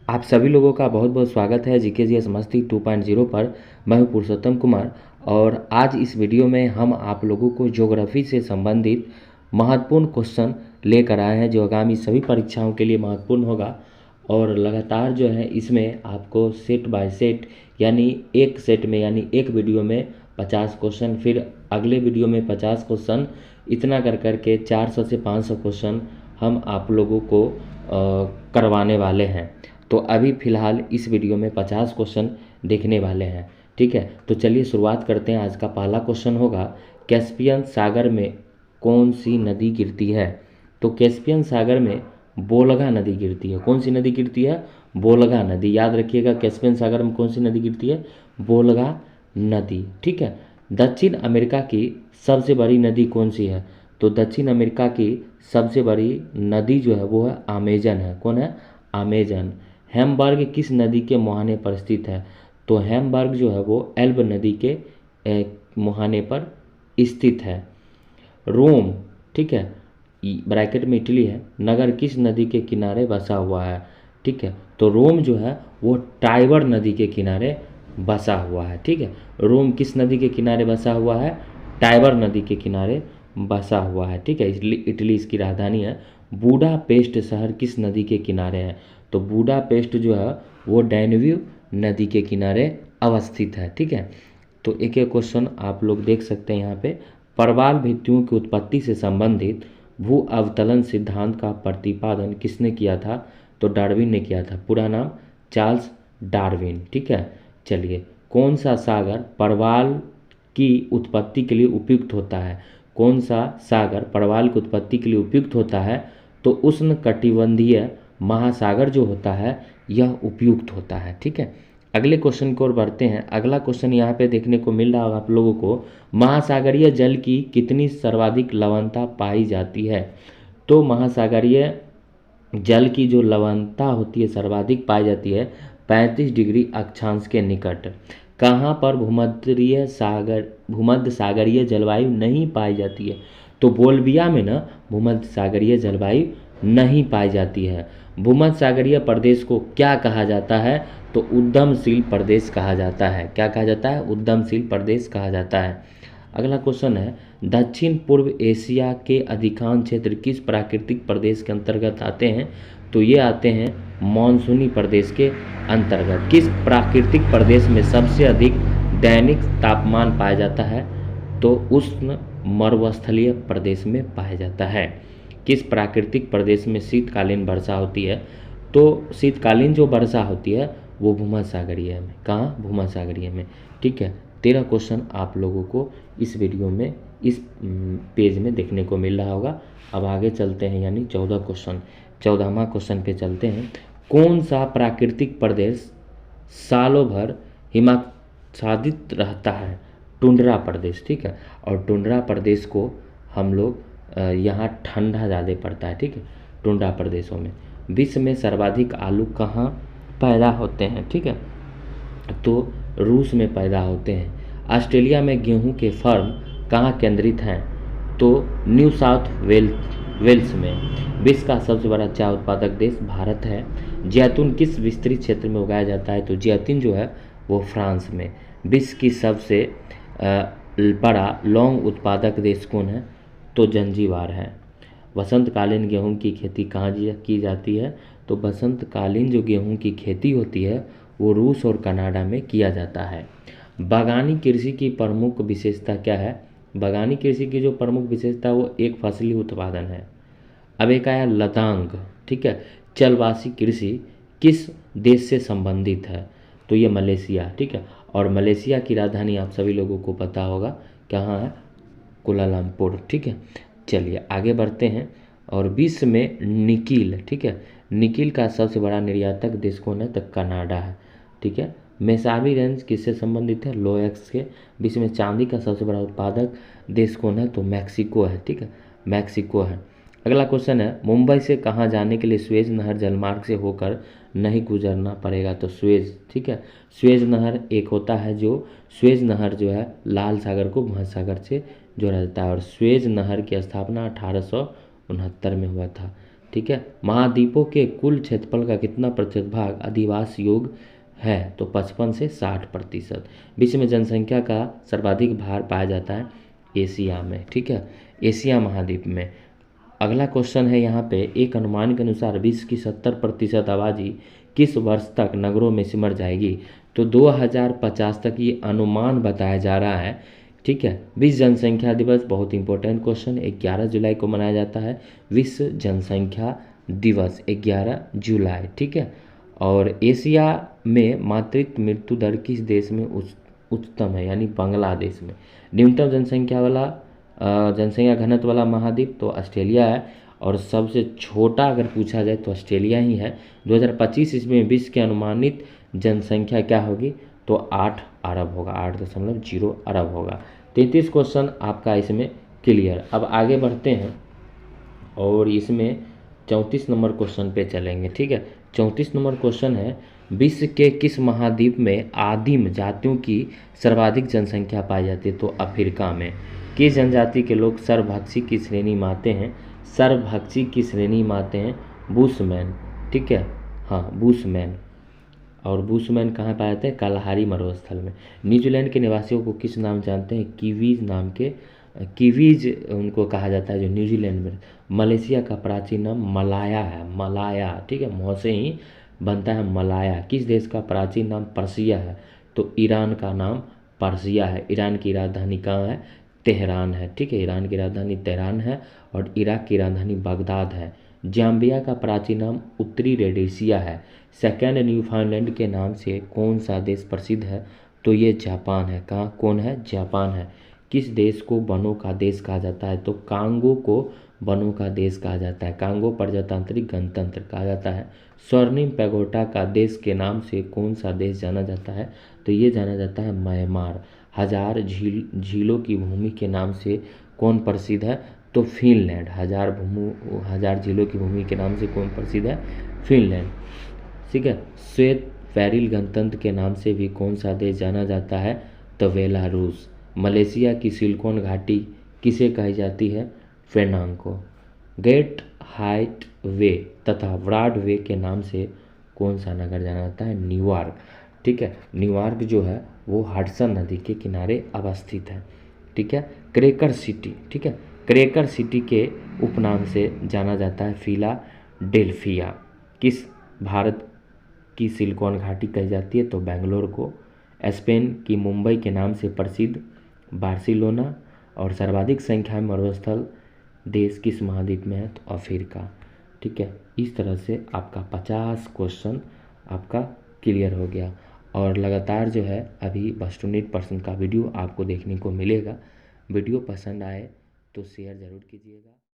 आप सभी लोगों का बहुत बहुत स्वागत है GKGS मस्ती 2.0 पर। मैं हूं पुरुषोत्तम कुमार और आज इस वीडियो में हम आप लोगों को ज्योग्राफी से संबंधित महत्वपूर्ण क्वेश्चन लेकर आए हैं जो आगामी सभी परीक्षाओं के लिए महत्वपूर्ण होगा। और लगातार जो है इसमें आपको सेट बाय सेट यानी एक सेट में यानी एक वीडियो में 50 क्वेश्चन, फिर अगले वीडियो में 50 क्वेश्चन, इतना कर करके 400 से 500 क्वेश्चन हम आप लोगों को करवाने वाले हैं। तो अभी फ़िलहाल इस वीडियो में 50 क्वेश्चन देखने वाले हैं, ठीक है। तो चलिए शुरुआत करते हैं। आज का पहला क्वेश्चन होगा, कैस्पियन सागर में कौन सी नदी गिरती है? तो कैस्पियन सागर में बोलगा नदी गिरती है। कौन सी नदी गिरती है? बोलगा नदी। याद रखिएगा, कैस्पियन सागर में कौन सी नदी गिरती है? बोलगा नदी, ठीक है। दक्षिण अमेरिका की सबसे बड़ी नदी कौन सी है? तो दक्षिण अमेरिका की सबसे बड़ी नदी जो है वो है अमेजन है। कौन है? अमेजन। हैम्बर्ग किस नदी के मुहाने पर स्थित है? तो हैम्बर्ग जो है वो एल्ब नदी के मुहाने पर स्थित है। रोम, ठीक है, ब्रैकेट में इटली है, नगर किस नदी के किनारे बसा हुआ है? ठीक है, तो रोम जो है वो टाइबर नदी के किनारे बसा हुआ है, ठीक है। रोम किस नदी के किनारे बसा हुआ है? टाइबर नदी के किनारे बसा हुआ है, ठीक है। इटली इसकी राजधानी है। बूडापेस्ट शहर किस नदी के किनारे है? तो बूडापेस्ट जो है वो डैन्यूब नदी के किनारे अवस्थित है, ठीक है। तो एक एक क्वेश्चन आप लोग देख सकते हैं यहाँ पे। प्रवाल भित्तियों की उत्पत्ति से संबंधित भू अवतलन सिद्धांत का प्रतिपादन किसने किया था? तो डार्विन ने किया था। पूरा नाम चार्ल्स डार्विन, ठीक है। चलिए, कौन सा सागर प्रवाल की उत्पत्ति के लिए उपयुक्त होता है? कौन सा सागर प्रवाल की उत्पत्ति के लिए उपयुक्त होता है? तो उष्णकटिबंधीय महासागर जो होता है यह उपयुक्त होता है, ठीक है। अगले क्वेश्चन की ओर बढ़ते हैं। अगला क्वेश्चन यहाँ पे देखने को मिल रहा होगा आप लोगों को, महासागरीय जल की कितनी सर्वाधिक लवणता पाई जाती है? तो महासागरीय जल की जो लवणता होती है सर्वाधिक पाई जाती है 35 डिग्री अक्षांश के निकट। कहाँ पर भूमध्य सागरीय जलवायु नहीं पाई जाती है? तो बोल्विया में ना भूमध्य सागरीय जलवायु नहीं पाई जाती है। भूमध्य सागरीय प्रदेश को क्या कहा जाता है? तो उद्यमशील प्रदेश कहा जाता है। क्या कहा जाता है? उद्यमशील प्रदेश कहा जाता है। अगला क्वेश्चन है, दक्षिण पूर्व एशिया के अधिकांश क्षेत्र किस प्राकृतिक प्रदेश के अंतर्गत आते हैं? तो ये आते हैं मानसूनी प्रदेश के अंतर्गत। किस प्राकृतिक प्रदेश में सबसे अधिक दैनिक तापमान पाया जाता है? तो उष्ण मरुस्थलीय प्रदेश में पाया जाता है। किस प्राकृतिक प्रदेश में शीतकालीन वर्षा होती है? तो शीतकालीन जो वर्षा होती है वो भूमध्य सागरीय में। कहाँ? भूमध्य सागरीय में, ठीक है। 13 क्वेश्चन आप लोगों को इस वीडियो में इस पेज में देखने को मिल रहा होगा। अब आगे चलते हैं, यानी 14 क्वेश्चन, 14वां क्वेश्चन पे चलते हैं। कौन सा प्राकृतिक प्रदेश सालों भर हिमाच्छादित रहता है? टुंड्रा प्रदेश, ठीक है। और टुंड्रा प्रदेश को हम लोग यहाँ ठंडा ज़्यादा पड़ता है, ठीक है, टुंड्रा प्रदेशों में। विश्व में सर्वाधिक आलू कहाँ पैदा होते हैं? ठीक है, तो रूस में पैदा होते हैं। ऑस्ट्रेलिया में गेहूं के फर्म कहाँ केंद्रित हैं? तो न्यू साउथ वेल्स में। विश्व का सबसे बड़ा चाय उत्पादक देश भारत है। जैतून किस विस्तृत क्षेत्र में उगाया जाता है? तो जैतून जो है वो फ्रांस में। विश्व की सबसे बड़ा लौंग उत्पादक देश कौन है? तो जंजीबार है। वसंतकालीन गेहूं की खेती कहाँ की जाती है? तो वसंतकालीन जो गेहूं की खेती होती है वो रूस और कनाडा में किया जाता है। बागानी कृषि की प्रमुख विशेषता क्या है? बागानी कृषि की जो प्रमुख विशेषता वो एक फसली उत्पादन है। अब एक आया लदांग, ठीक है। जलवासी कृषि किस देश से संबंधित है? तो ये मलेशिया, ठीक है। और मलेशिया की राजधानी आप सभी लोगों को पता होगा, कहाँ है? कुआलालंपुर, ठीक है। चलिए आगे बढ़ते हैं। और विश्व में निकिल, ठीक है, निकिल का सबसे बड़ा निर्यातक देश कौन है? तो कनाडा है, ठीक है। मेसाबी रेंज किससे संबंधित है? लोएक्स के। विश्व में चांदी का सबसे बड़ा उत्पादक देश कौन है? तो मैक्सिको है, ठीक है, मैक्सिको है। अगला क्वेश्चन है, मुंबई से कहाँ जाने के लिए स्वेज नहर जलमार्ग से होकर नहीं गुजरना पड़ेगा? तो स्वेज, ठीक है। स्वेज नहर एक होता है जो स्वेज नहर जो है लाल सागर को भूमध्य सागर से जोड़ा जाता है। और स्वेज नहर की स्थापना 1869 में हुआ था, ठीक ठीक है। महाद्वीपों के कुल क्षेत्रफल का कितना प्रतिशत भाग अधिवास योग्य है? तो 55 से 60%। विश्व में जनसंख्या का सर्वाधिक भार पाया जाता है एशिया में, ठीक है, एशिया महाद्वीप में। अगला क्वेश्चन है यहाँ पे, एक अनुमान के अनुसार विश्व की 70% आबादी किस वर्ष तक नगरों में सिमट जाएगी? तो 2050 तक ये अनुमान बताया जा रहा है, ठीक है। विश्व जनसंख्या दिवस बहुत इंपॉर्टेंट क्वेश्चन, 11 जुलाई को मनाया जाता है विश्व जनसंख्या दिवस, 11 जुलाई, ठीक है। और एशिया में मातृत्व मृत्यु दर किस देश में उच्चतम है? यानी बांग्लादेश में। न्यूनतम जनसंख्या घनत्व वाला महाद्वीप तो ऑस्ट्रेलिया है, और सबसे छोटा अगर पूछा जाए तो ऑस्ट्रेलिया ही है। 2025 इसमें विश्व की अनुमानित जनसंख्या क्या होगी? तो 8 अरब होगा, 8.0 अरब होगा। 33 क्वेश्चन आपका इसमें क्लियर। अब आगे बढ़ते हैं और इसमें 34 नंबर क्वेश्चन पे चलेंगे, ठीक है। 34 नंबर क्वेश्चन है, विश्व के किस महाद्वीप में आदिम जातियों की सर्वाधिक जनसंख्या पाई जाती है? तो अफ्रीका में। किस जनजाति के लोग सर्वभक्षी की श्रेणी में आते हैं? सर्वभक्षी की श्रेणी में आते हैं बुशमैन, ठीक है, हाँ बुशमैन। और बुशमैन कहाँ पाए जाते हैं? कालाहारी मरुस्थल में। न्यूजीलैंड के निवासियों को किस नाम जानते हैं? कीवीज नाम के, कीवीज उनको कहा जाता है जो न्यूजीलैंड में। मलेशिया का प्राचीन नाम मलाया है, मलाया, ठीक है, मुँह से ही बनता है मलाया। किस देश का प्राचीन नाम पर्सिया है? तो ईरान का नाम पर्सिया है। ईरान की राजधानी कहाँ है? तेहरान है, ठीक है, ईरान की राजधानी तेहरान है, और इराक की राजधानी बगदाद है। जाम्बिया का प्राचीन नाम उत्तरी रोडेशिया है। सेकेंड न्यूफाउंडलैंड के नाम से कौन सा देश प्रसिद्ध है? तो ये जापान है। कहाँ, कौन है? जापान है। किस देश को वनों का देश कहा जाता है? तो कांगो को वनों का देश कहा जाता है। कांगो प्रजातांत्रिक गणतंत्र कहा जाता है। स्वर्णिम पैगोडा का देश के नाम से कौन सा देश जाना जाता है? तो ये जाना जाता है म्यांमार। हजार झीलों की भूमि के नाम से कौन प्रसिद्ध है? तो फिनलैंड। हजार झीलों की भूमि के नाम से कौन प्रसिद्ध है? फिनलैंड, ठीक है। श्वेत पैरिल गणतंत्र के नाम से भी कौन सा देश जाना जाता है? तो बेलारूस। मलेशिया की सिलिकॉन घाटी किसे कही जाती है? पेनांग को। ग्रेट हाइट वे तथा ब्रॉड वे के नाम से कौन सा नगर जाना जाता है? न्यूयॉर्क, ठीक है। न्यूयॉर्क जो है वो हडसन नदी के किनारे अवस्थित है, ठीक है। क्रेकर सिटी, ठीक है, क्रेकर सिटी के उपनाम से जाना जाता है फिलाडेल्फिया। किस भारत की सिलिकॉन घाटी कही जाती है? तो बेंगलोर को। स्पेन की मुंबई के नाम से प्रसिद्ध बार्सिलोना। और सर्वाधिक संख्या में मरुस्थल देश किस महाद्वीप में है? तो अफ्रीका, ठीक है। इस तरह से आपका 50 क्वेश्चन आपका क्लियर हो गया। और लगातार जो है अभी बस 2% का वीडियो आपको देखने को मिलेगा। वीडियो पसंद आए तो शेयर ज़रूर कीजिएगा।